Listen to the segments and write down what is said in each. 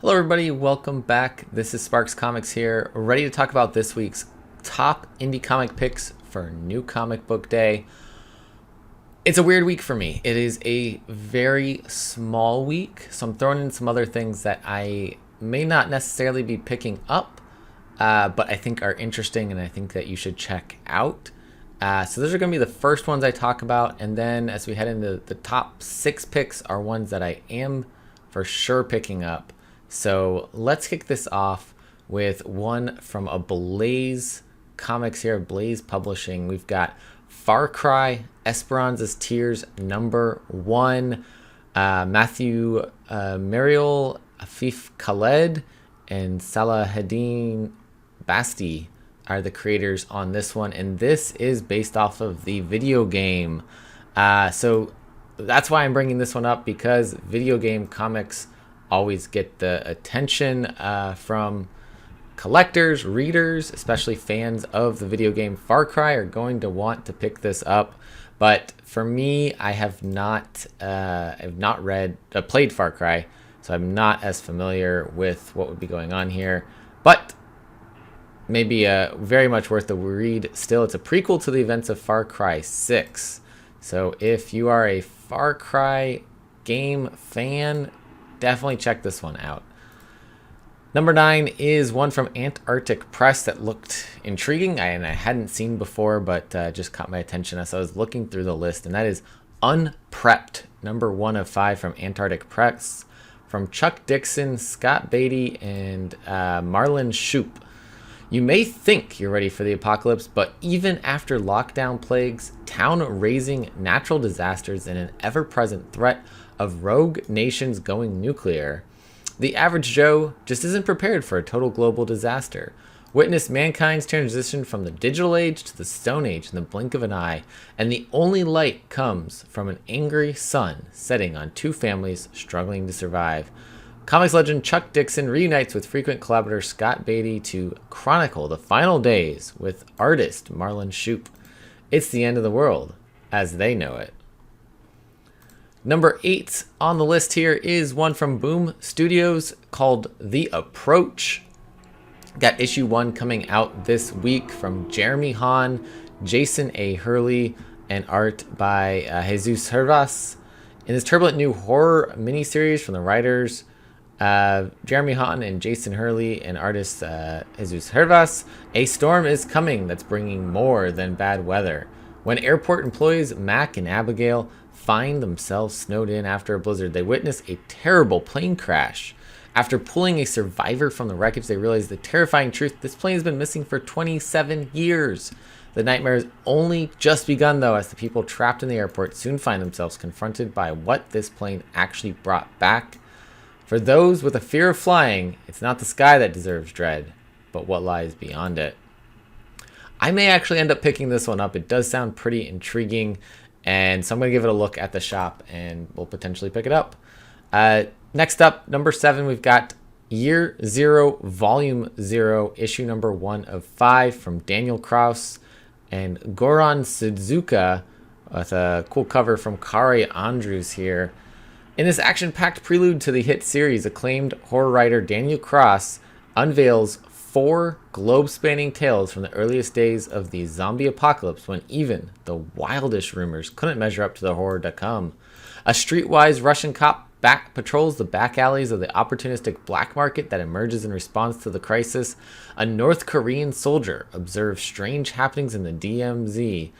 Hello everybody, welcome back. This is Sparks Comics here, ready to talk about this week's top indie comic picks for New Comic Book Day. It's a weird week for me. It is a very small week, so I'm throwing in some other things that I may not necessarily be picking up, but I think are interesting and I think that you should check out. So those are going to be the first ones I talk about, and then as we head into the top 6 picks are ones that I am for sure picking up. So let's kick this off with one from a Blaze Comics here, Blaze Publishing. We've got Far Cry, Esperanza's Tears #1. Matthew Muriel, Afif Khaled, and Salaheddin Basti are the creators on this one. And this is based off of the video game. So that's why I'm bringing this one up, because video game comics always get the attention from collectors, readers, especially fans of the video game Far Cry are going to want to pick this up. But for me, I have not played Far Cry, so I'm not as familiar with what would be going on here. But maybe very much worth the read still. It's a prequel to the events of Far Cry 6. So if you are a Far Cry game fan, definitely check this one out. Number 9 is one from Antarctic Press that looked intriguing and I hadn't seen before, but just caught my attention as I was looking through the list, and that is Unprepped, #1 of 5 from Antarctic Press, from Chuck Dixon, Scott Beatty, and Marlon Shoup. You may think you're ready for the apocalypse, but even after lockdown plagues, town-razing natural disasters, and an ever-present threat of rogue nations going nuclear, the average Joe just isn't prepared for a total global disaster. Witness mankind's transition from the digital age to the Stone Age in the blink of an eye, and the only light comes from an angry sun setting on two families struggling to survive. Comics legend Chuck Dixon reunites with frequent collaborator Scott Beatty to chronicle the final days with artist Marlon Shoup. It's the end of the world as they know it. Number 8 on the list here is one from Boom Studios called The Approach. Got issue 1 coming out this week from Jeremy Hahn, Jason A. Hurley, and art by Jesus Hervas. In this turbulent new horror miniseries from the writers Jeremy Hahn and Jason Hurley and artist Jesus Hervas, a storm is coming that's bringing more than bad weather. When airport employees Mac and Abigail find themselves snowed in after a blizzard, they witness a terrible plane crash. After pulling a survivor from the wreckage, they realize the terrifying truth: this plane has been missing for 27 years. The nightmare has only just begun, though, as the people trapped in the airport soon find themselves confronted by what this plane actually brought back. For those with a fear of flying, it's not the sky that deserves dread, but what lies beyond it. I may actually end up picking this one up. It does sound pretty intriguing, and so I'm going to give it a look at the shop, and we'll potentially pick it up. Next up, number 7, we've got Year Zero, Volume 0, issue number 1 of 5 from Daniel Kraus and Goran Sudzuka, with a cool cover from Kari Andrews here. In this action-packed prelude to the hit series, acclaimed horror writer Daniel Kraus unveils 4 globe-spanning tales from the earliest days of the zombie apocalypse, when even the wildest rumors couldn't measure up to the horror to come. A streetwise Russian cop patrols the back alleys of the opportunistic black market that emerges in response to the crisis. A North Korean soldier observes strange happenings in the DMZ.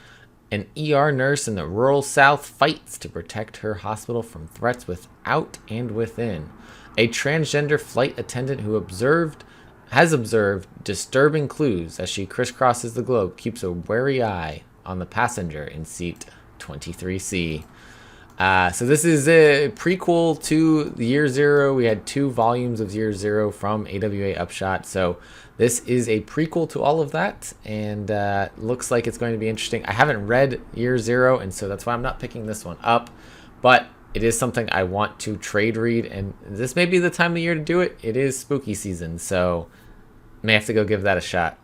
An ER nurse in the rural South fights to protect her hospital from threats without and within. A transgender flight attendant who has observed disturbing clues as she crisscrosses the globe keeps a wary eye on the passenger in seat 23C. So this is a prequel to Year Zero. We had 2 volumes of Year Zero from AWA Upshot. So this is a prequel to all of that, and looks like it's going to be interesting. I haven't read Year Zero, and so that's why I'm not picking this one up. But it is something I want to trade read, and this may be the time of year to do it. It is spooky season, so may have to go give that a shot.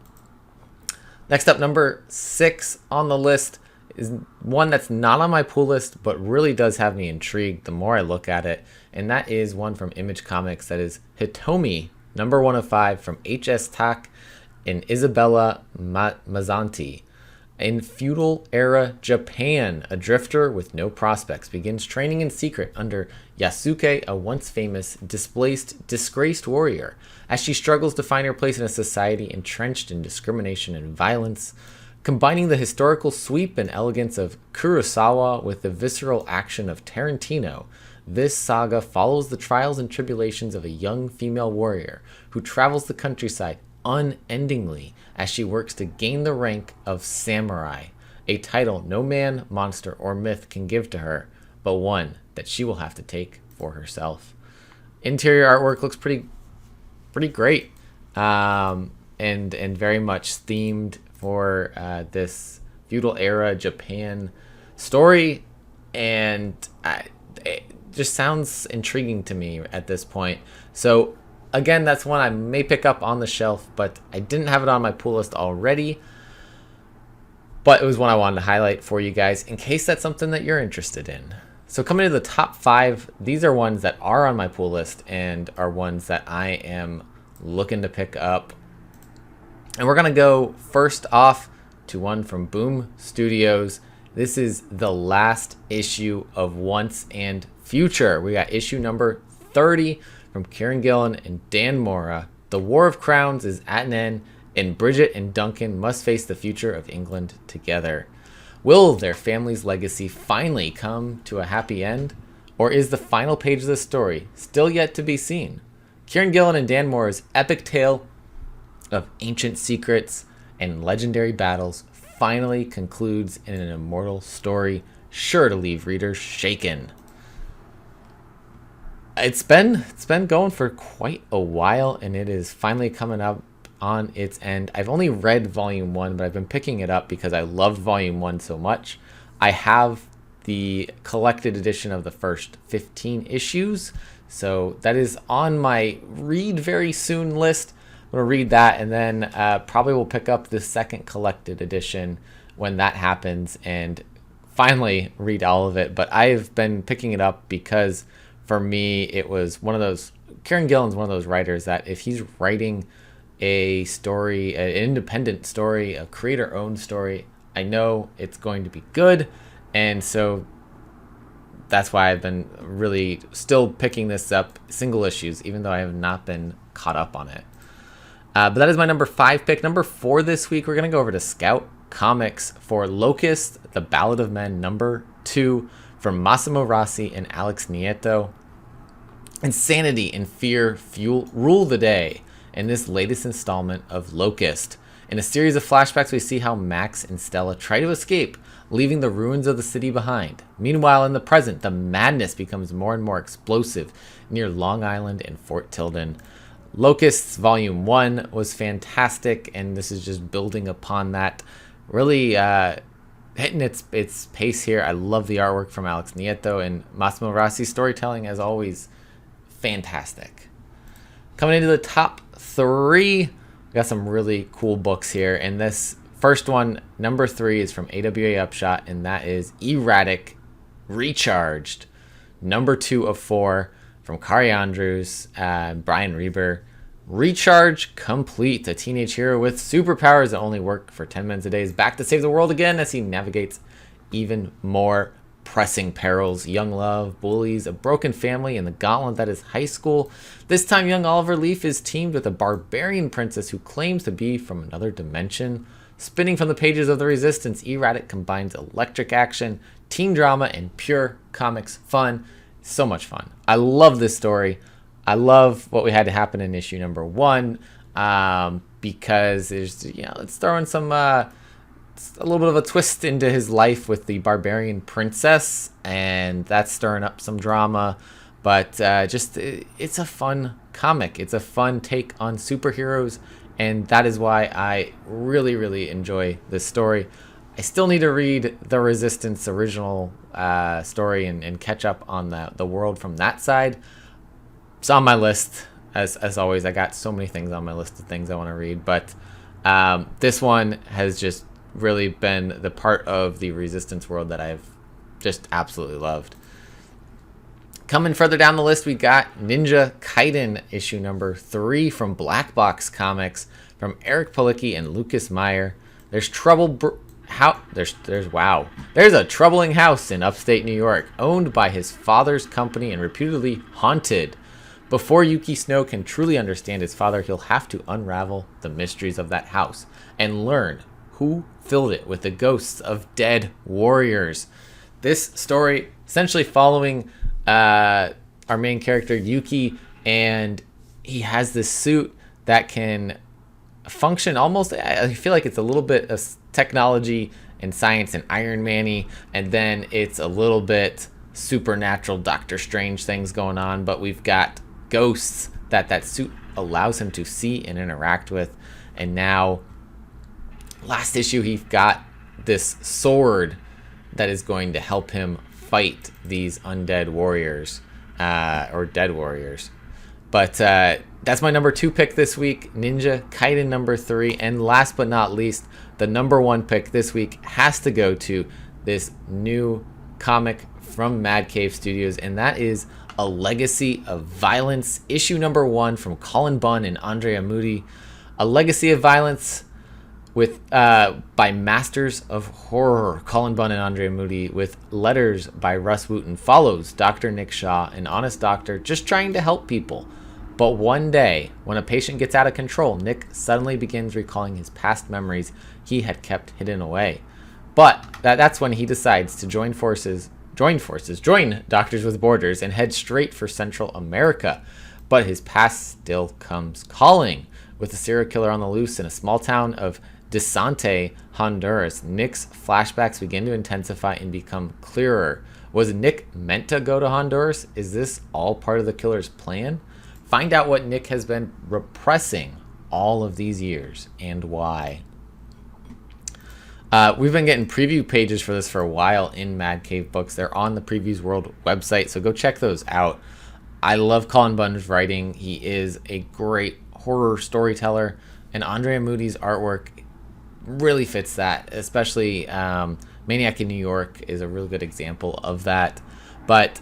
Next up, number 6 on the list is one that's not on my pull list, but really does have me intrigued the more I look at it. And that is one from Image Comics. That is Hitomi, number 1 of 5 from H.S. Tak and Isabella Mazzanti. In feudal era Japan, a drifter with no prospects begins training in secret under Yasuke, a once famous, disgraced warrior, as she struggles to find her place in a society entrenched in discrimination and violence. Combining the historical sweep and elegance of Kurosawa with the visceral action of Tarantino, this saga follows the trials and tribulations of a young female warrior who travels the countryside unendingly as she works to gain the rank of samurai, a title no man, monster, or myth can give to her, but one that she will have to take for herself. Interior artwork looks pretty great, and very much themed for this feudal era Japan story, and it just sounds intriguing to me at this point. So again, that's one I may pick up on the shelf, but I didn't have it on my pull list already. But it was one I wanted to highlight for you guys in case that's something that you're interested in. So coming to the top 5, these are ones that are on my pull list and are ones that I am looking to pick up. And we're going to go first off to one from Boom Studios. This is the last issue of Once and Future. We got issue number 30 from Kieran Gillen and Dan Mora. The War of Crowns is at an end, and Bridget and Duncan must face the future of England together. Will their family's legacy finally come to a happy end? Or is the final page of the story still yet to be seen? Kieran Gillen and Dan Mora's epic tale of ancient secrets and legendary battles finally concludes in an immortal story sure to leave readers shaken. It's been going for quite a while, and it is finally coming up on its end. I've only read volume 1, but I've been picking it up because I loved volume 1 so much. I have the collected edition of the first 15 issues, so that is on my read very soon list. I'm going to read that, and then probably will pick up the second collected edition when that happens and finally read all of it. But I've been picking it up because for me, it was one of those, Kieran Gillen's one of those writers that if he's writing a story, an independent story, a creator-owned story, I know it's going to be good. And so that's why I've been really still picking this up, single issues, even though I have not been caught up on it. But that is my number 5 pick. Number 4 this week, we're going to go over to Scout Comics for Locust, The Ballad of Men, number 2, from Massimo Rossi and Alex Nieto. Insanity and fear rule the day in this latest installment of Locust. In a series of flashbacks, we see how Max and Stella try to escape, leaving the ruins of the city behind. Meanwhile, in the present, the madness becomes more and more explosive near Long Island and Fort Tilden. Locust's Volume 1 was fantastic, and this is just building upon that. Really hitting its pace here. I love the artwork from Alex Nieto, and Massimo Rossi's storytelling, as always, fantastic. Coming into the top 3, we got some really cool books here, and this first one, number 3, is from AWA Upshot, and that is e-ratic Recharged, number 2 of 4, from Kari Andrews and Brian Reber. Recharge complete. A teenage hero with superpowers that only work for 10 minutes a day is back to save the world again as he navigates even more pressing perils. Young love, bullies, a broken family, and the gauntlet that is high school. This time, young Oliver Leaf is teamed with a barbarian princess who claims to be from another dimension. Spinning from the pages of The Resistance, e-ratic combines electric action, teen drama, and pure comics fun. So much fun. I love this story. I love what we had to happen in issue number 1 because there's, it's throwing some a little bit of a twist into his life with the barbarian princess, and that's stirring up some drama. But it's a fun comic. It's a fun take on superheroes, and that is why I really, really enjoy this story. I still need to read the Resistance original story and catch up on the world from that side. It's on my list, as always. I got so many things on my list of things I want to read, but this one has just really been the part of the Resistance world that I've just absolutely loved. Coming further down the list, we got Ninja Gaiden issue number 3 from Black Box Comics from Eric Palicki and Lucas Meyer. There's There's a troubling house in upstate New York, owned by his father's company and reputedly haunted. Before Yuki Snow can truly understand his father, he'll have to unravel the mysteries of that house and learn who filled it with the ghosts of dead warriors. This story essentially following our main character Yuki, and he has this suit that can function almost, I feel like it's a little bit of technology and science and Iron Man-y, and then it's a little bit supernatural Doctor Strange things going on, but we've got ghosts that suit allows him to see and interact with. And now last issue he got this sword that is going to help him fight these undead warriors, or dead warriors. But that's my number 2 pick this week, Ninja Gaiden number 3. And last but not least, the number 1 pick this week has to go to this new comic from Mad Cave Studios, and that is A Legacy of Violence, issue number 1 from Colin Bunn and Andrea Moody. A Legacy of Violence with by Masters of Horror, Colin Bunn and Andrea Moody, with letters by Russ Wooten, follows Dr. Nick Shaw, an honest doctor just trying to help people. But one day, when a patient gets out of control, Nick suddenly begins recalling his past memories he had kept hidden away. But that's when he decides to join Doctors with Borders, and head straight for Central America. But his past still comes calling. With a serial killer on the loose in a small town of Desante, Honduras, Nick's flashbacks begin to intensify and become clearer. Was Nick meant to go to Honduras? Is this all part of the killer's plan? Find out what Nick has been repressing all of these years and why. We've been getting preview pages for this for a while in Mad Cave Books. They're on the Previews World website, so go check those out. I love Colin Bunn's writing. He is a great horror storyteller, and Andrea Moody's artwork really fits that, especially Maniac in New York is a really good example of that. But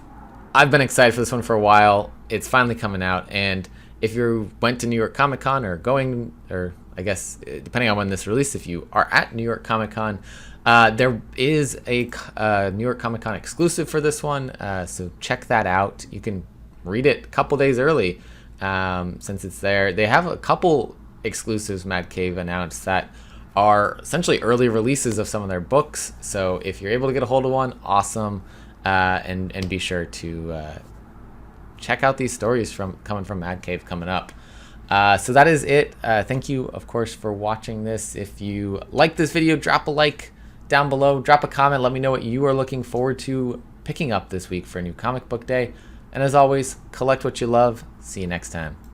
I've been excited for this one for a while. It's finally coming out, and if you went to New York Comic Con or going, or I guess depending on when this released, if you are at New York Comic Con, there is a New York Comic Con exclusive for this one, so check that out. You can read it a couple days early since it's there. They have a couple exclusives Mad Cave announced that are essentially early releases of some of their books, so if you're able to get a hold of one, awesome. And be sure to check out these stories coming from Mad Cave coming up. So that is it. Thank you, of course, for watching this. If you like this video, drop a like down below, drop a comment, let me know what you are looking forward to picking up this week for a new comic book day. And as always, collect what you love. See you next time.